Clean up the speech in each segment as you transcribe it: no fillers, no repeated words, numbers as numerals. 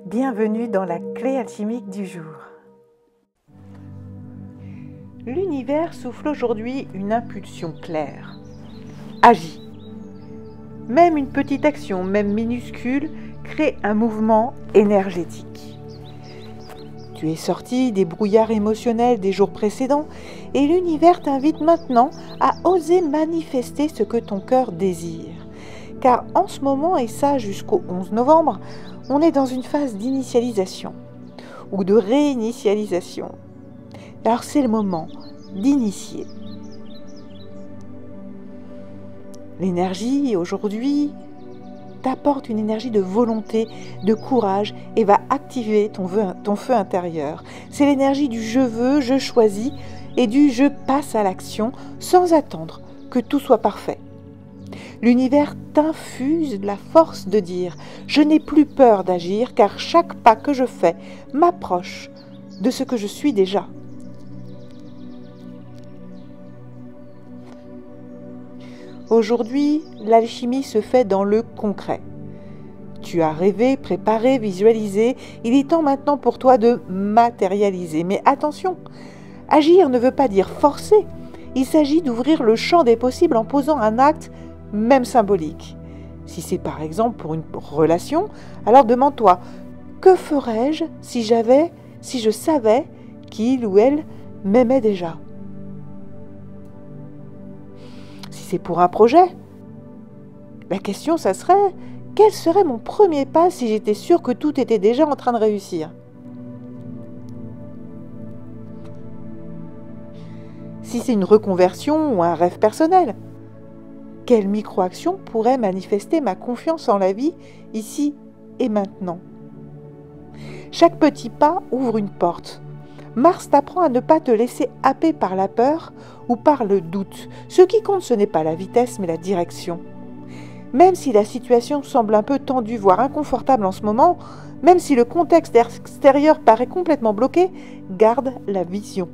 Bienvenue dans la clé alchimique du jour. L'univers souffle aujourd'hui une impulsion claire. Agis. Même une petite action, même minuscule, crée un mouvement énergétique. Tu es sorti des brouillards émotionnels des jours précédents et l'univers t'invite maintenant à oser manifester ce que ton cœur désire. Car en ce moment, et ça jusqu'au 11 novembre, on est dans une phase d'initialisation ou de réinitialisation. Alors c'est le moment d'initier. L'énergie aujourd'hui t'apporte une énergie de volonté, de courage et va activer ton feu intérieur. C'est l'énergie du je veux, je choisis et du je passe à l'action sans attendre que tout soit parfait. L'univers t'infuse la force de dire « Je n'ai plus peur d'agir car chaque pas que je fais m'approche de ce que je suis déjà. » Aujourd'hui, l'alchimie se fait dans le concret. Tu as rêvé, préparé, visualisé. Il est temps maintenant pour toi de matérialiser. Mais attention, agir ne veut pas dire forcer. Il s'agit d'ouvrir le champ des possibles en posant un acte, même symbolique. Si c'est par exemple pour une relation, alors demande-toi, que ferais-je si je savais qu'il ou elle m'aimait déjà ? Si c'est pour un projet, la question, ça serait, quel serait mon premier pas si j'étais sûre que tout était déjà en train de réussir ? Si c'est une reconversion ou un rêve personnel, quelle micro-action pourrait manifester ma confiance en la vie ici et maintenant ? Chaque petit pas ouvre une porte. Mars t'apprend à ne pas te laisser happer par la peur ou par le doute. Ce qui compte, ce n'est pas la vitesse, mais la direction. Même si la situation semble un peu tendue, voire inconfortable en ce moment, même si le contexte extérieur paraît complètement bloqué, garde la vision.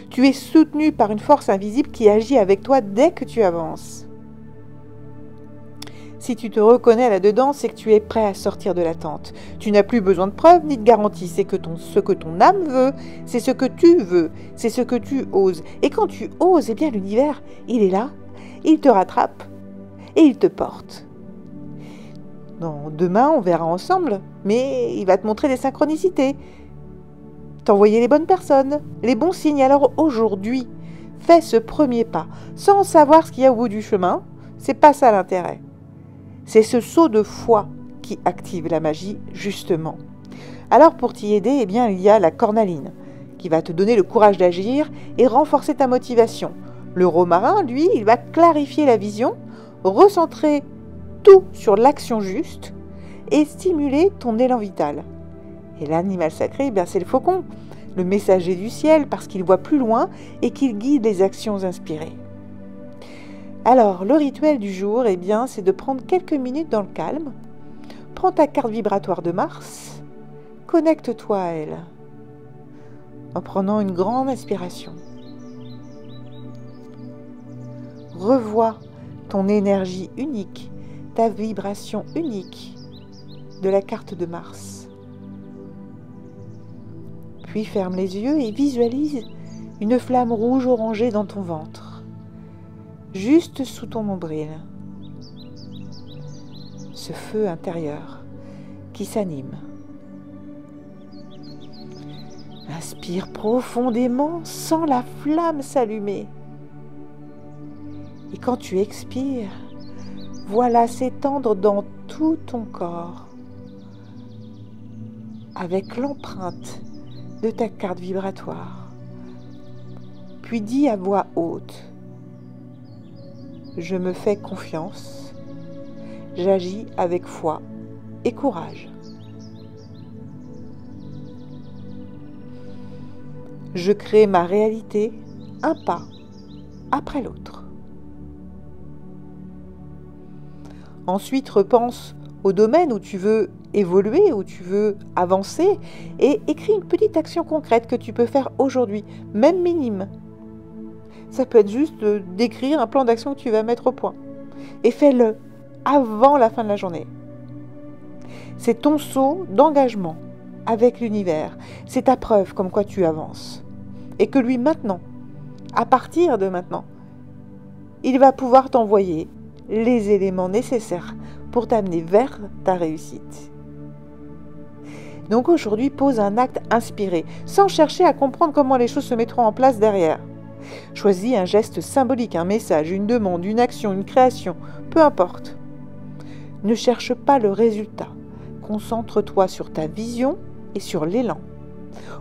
Tu es soutenu par une force invisible qui agit avec toi dès que tu avances. Si tu te reconnais là-dedans, c'est que tu es prêt à sortir de l'attente. Tu n'as plus besoin de preuves ni de garanties. C'est que ce que ton âme veut, c'est ce que tu veux, c'est ce que tu oses. Et quand tu oses, eh bien l'univers, il est là, il te rattrape et il te porte. Demain, on verra ensemble, mais il va te montrer des synchronicités, t'envoyer les bonnes personnes, les bons signes. Alors aujourd'hui, fais ce premier pas, sans savoir ce qu'il y a au bout du chemin. C'est pas ça l'intérêt. C'est ce saut de foi qui active la magie, justement. Alors pour t'y aider, eh bien, il y a la cornaline, qui va te donner le courage d'agir et renforcer ta motivation. Le romarin, lui, il va clarifier la vision, recentrer tout sur l'action juste et stimuler ton élan vital. Et l'animal sacré, eh bien, c'est le faucon, le messager du ciel, parce qu'il voit plus loin et qu'il guide les actions inspirées. Alors, le rituel du jour, eh bien, c'est de prendre quelques minutes dans le calme. Prends ta carte vibratoire de Mars, connecte-toi à elle, en prenant une grande inspiration. Revois ton énergie unique, ta vibration unique de la carte de Mars. Puis ferme les yeux et visualise une flamme rouge-orangée dans ton ventre, juste sous ton nombril. Ce feu intérieur qui s'anime. Inspire profondément, sens la flamme s'allumer. Et quand tu expires, voilà s'étendre dans tout ton corps, avec l'empreinte de ta carte vibratoire. Puis dis à voix haute, je me fais confiance, j'agis avec foi et courage. Je crée ma réalité un pas après l'autre. Ensuite, repense au domaine où tu veux évoluer, où tu veux avancer et écris une petite action concrète que tu peux faire aujourd'hui, même minime. Ça peut être juste d'écrire un plan d'action que tu vas mettre au point. Et fais-le avant la fin de la journée. C'est ton saut d'engagement avec l'univers. C'est ta preuve comme quoi tu avances. Et que lui maintenant, à partir de maintenant, il va pouvoir t'envoyer les éléments nécessaires pour t'amener vers ta réussite. Donc aujourd'hui, pose un acte inspiré, sans chercher à comprendre comment les choses se mettront en place derrière. Choisis un geste symbolique, un message, une demande, une action, une création, peu importe. Ne cherche pas le résultat. Concentre-toi sur ta vision et sur l'élan.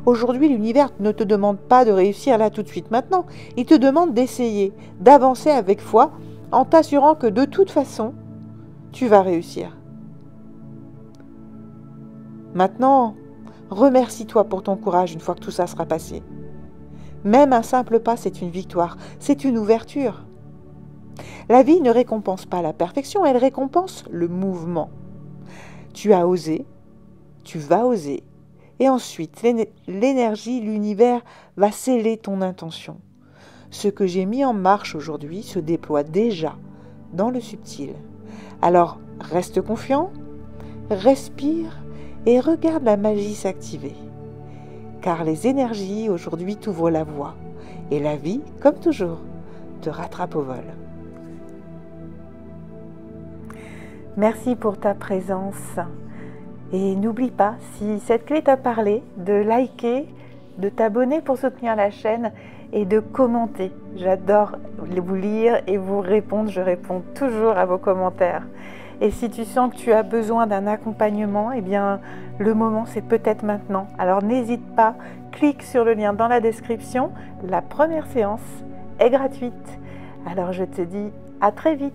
Aujourd'hui, l'univers ne te demande pas de réussir là tout de suite maintenant. Il te demande d'essayer, d'avancer avec foi, en t'assurant que de toute façon, tu vas réussir. Maintenant, remercie-toi pour ton courage une fois que tout ça sera passé. Même un simple pas, c'est une victoire, c'est une ouverture. La vie ne récompense pas la perfection, elle récompense le mouvement. Tu as osé, tu vas oser, et ensuite l'énergie, l'univers va sceller ton intention. Ce que j'ai mis en marche aujourd'hui se déploie déjà dans le subtil. Alors reste confiant, respire et regarde la magie s'activer. Car les énergies aujourd'hui t'ouvrent la voie et la vie, comme toujours, te rattrape au vol. Merci pour ta présence et n'oublie pas, si cette clé t'a parlé, de liker, de t'abonner pour soutenir la chaîne et de commenter. J'adore vous lire et vous répondre, je réponds toujours à vos commentaires. Et si tu sens que tu as besoin d'un accompagnement, eh bien, le moment, c'est peut-être maintenant. Alors, n'hésite pas, clique sur le lien dans la description. La première séance est gratuite. Alors, je te dis à très vite.